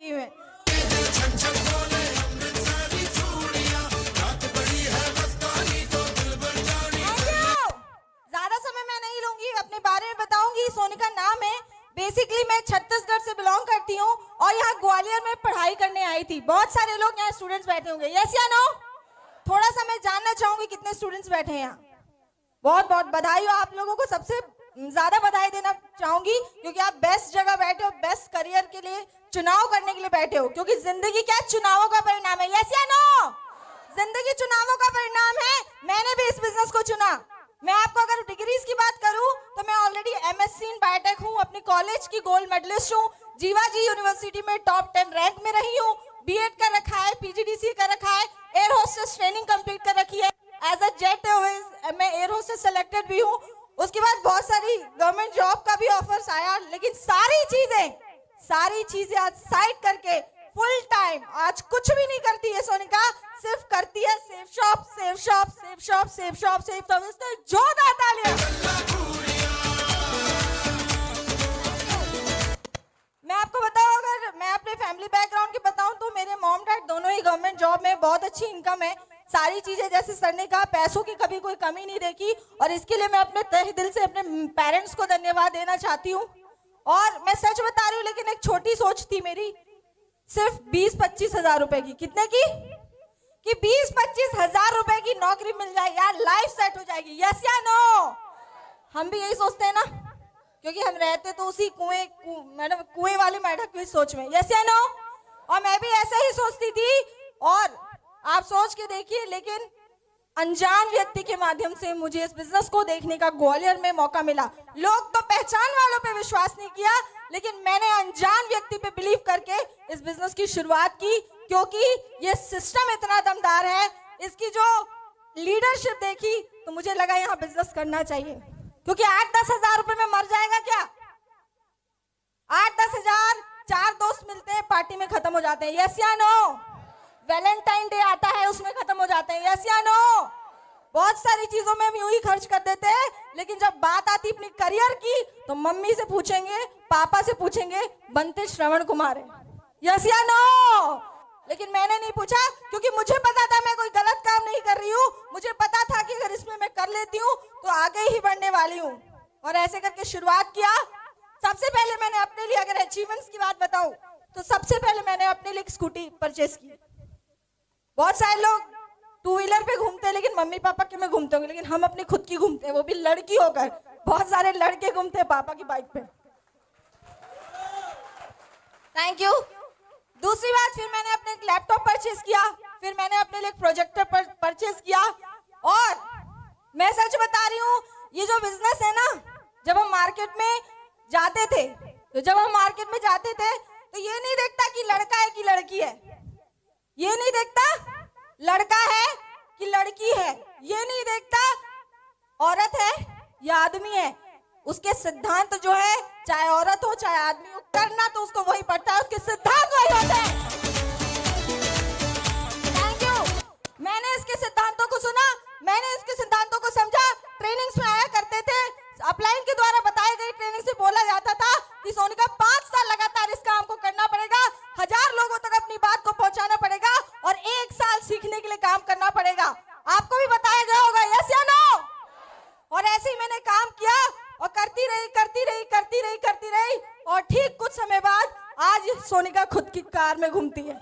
में। ज्यादा समय मैं नहीं लूंगी, अपने बारे में बताऊंगी। सोनिका नाम है। बेसिकली मैं छत्तीसगढ़ से बिलोंग करती हूँ और यहाँ ग्वालियर में पढ़ाई करने आई थी। बहुत सारे लोग यहाँ स्टूडेंट्स बैठे होंगे, यस या नो? थोड़ा सा मैं जानना चाहूंगी कितने स्टूडेंट्स बैठे हैं यहाँ। बहुत बहुत बधाई हो आप लोगों को, सबसे ज्यादा बधाई देना चाहूंगी क्योंकि आप बेस्ट जगह बैठे हो, बेस्ट करियर के लिए चुनाव करने के लिए बैठे हो। क्योंकि जिंदगी क्या चुनावों का परिणाम है, यस या नो? जिंदगी चुनावों का परिणाम है। मैंने भी इस बिजनेस को चुना। मैं आपको अगर डिग्रीज की बात करूं तो मैं ऑलरेडी एमएससी इन बायोटेक हूं, अपनी कॉलेज की गोल्ड मेडलिस्ट हूं, जीवाजी यूनिवर्सिटी में टॉप 10 रैंक में रही हूं, बीएड कर रखा है, पीजीडीसी कर रखा है, एयर होस्टेस ट्रेनिंग कंप्लीट कर रखी है, एज अ जेट एयरवेज मैं एयर होस्टेस सेलेक्टेड भी हूं। उसके बाद बहुत सारी गवर्नमेंट जॉब का भी ऑफर्स आया, लेकिन सारी चीजें आज साइड करके फुल टाइम आज कुछ भी नहीं करती है सोनिका, सिर्फ करती है safe shop, safe shop, safe shop, safe shop, safe shop. इसने जोरदार तालियां। मैं आपको बताऊं, अगर मैं अपने फैमिली बैकग्राउंड की बताऊं तो मेरे मॉम डैड दोनों ही गवर्नमेंट जॉब में, बहुत अच्छी इनकम है, सारी चीजें जैसे सर ने कहा पैसों की कभी कोई कमी नहीं देखी और इसके लिए मैं अपने तहे दिल से अपने पेरेंट्स को धन्यवाद देना चाहती हूँ। और मैं सच बता रही हूँ, लेकिन एक छोटी सोच थी मेरी, सिर्फ 20-25 हजार रुपए की। कितने की? कि 20-25 हजार रुपए की नौकरी मिल जाए यार, लाइफ सेट हो जाएगी, यस या नो? हम भी यही सोचते हैं ना, क्योंकि हम रहते तो उसी कुएं वाले मेढक की सोच में, यस या नो? और मैं भी ऐसे ही सोचती थी और आप सोच के देखिए, लेकिन अनजान व्यक्ति के माध्यम से मुझे इस बिजनेस को देखने का ग्वालियर में मौका मिला। लोग तो पहचान वालों पे विश्वास नहीं किया, लेकिन मैंने अनजान व्यक्ति पे बिलीव करके इस बिजनेस की शुरुआत की, क्योंकि ये सिस्टम इतना दमदार है, इसकी जो लीडरशिप देखी तो मुझे लगा यहाँ बिजनेस करना चाहिए। क्योंकि 8-10 हजार रुपए में मर जाएगा क्या? 8-10 हजार 4 दोस्त मिलते हैं, पार्टी में खत्म हो जाते हैं, यस या नो? वैलेंटाइन डे आता है, उसमें खत्म हो जाते हैं, यस या नो? बहुत सारी चीजों में हम यूं ही खर्च कर देते हैं, लेकिन जब बात आती अपनी करियर की तो मम्मी से पूछेंगे, पापा से पूछेंगे, बनते श्रवण कुमार है, यस या नो? लेकिन मैंने नहीं पूछा, क्योंकि मुझे पता था मैं कोई गलत काम नहीं कर रही हूँ। मुझे पता था कि अगर इसमें मैं कर लेती हूँ तो आगे ही बढ़ने वाली हूँ, और ऐसे करके शुरुआत किया। सबसे पहले मैंने अपने लिए, अगर अचीवमेंट्स की बात बताऊं तो सबसे पहले मैंने अपने लिए एक स्कूटी परचेस की। बहुत सारे लोग 2 व्हीलर पे घूमते हैं, लेकिन मम्मी पापा के में घूमते होंगे, लेकिन हम अपनी खुद की घूमते हैं, वो भी लड़की होकर। बहुत सारे लड़के घूमते हैं पापा की बाइक पे। Thank you. दूसरी बात, फिर मैंने अपने एक लैपटॉप परचेस किया, फिर मैंने अपने लिए एक प्रोजेक्टर परचेस किया। और मैं सच बता रही हूँ, ये जो बिजनेस है ना, जब हम मार्केट में जाते थे तो ये नहीं देखता कि लड़का है कि लड़की है, ये नहीं देखता लड़का है कि लड़की है, ये नहीं देखता औरत है या आदमी है। उसके सिद्धांत जो है, चाहे औरत हो चाहे आदमी हो, करना तो उसको वही पड़ता है, उसके सिद्धांत वही होते हैं। Thank you. मैंने इसके सिद्धांतों को सुना, मैंने इसके सिद्धांतों को समझा। ट्रेनिंग्स में आया करते थे, अपलाइन के द्वारा बताई गई ट्रेनिंग से बोला जाता था कि सोनिका 5 साल लगातार इस काम को करना पड़ेगा, 1000 लोगों तक अपनी बात को पहुंचाना पड़ेगा और 1 साल सीखने के लिए काम करना पड़ेगा। आपको भी बताया गया होगा, यस या नो? और ऐसे ही मैंने काम किया और करती रही और ठीक कुछ समय बाद आज सोनिका खुद की कार में घूमती है।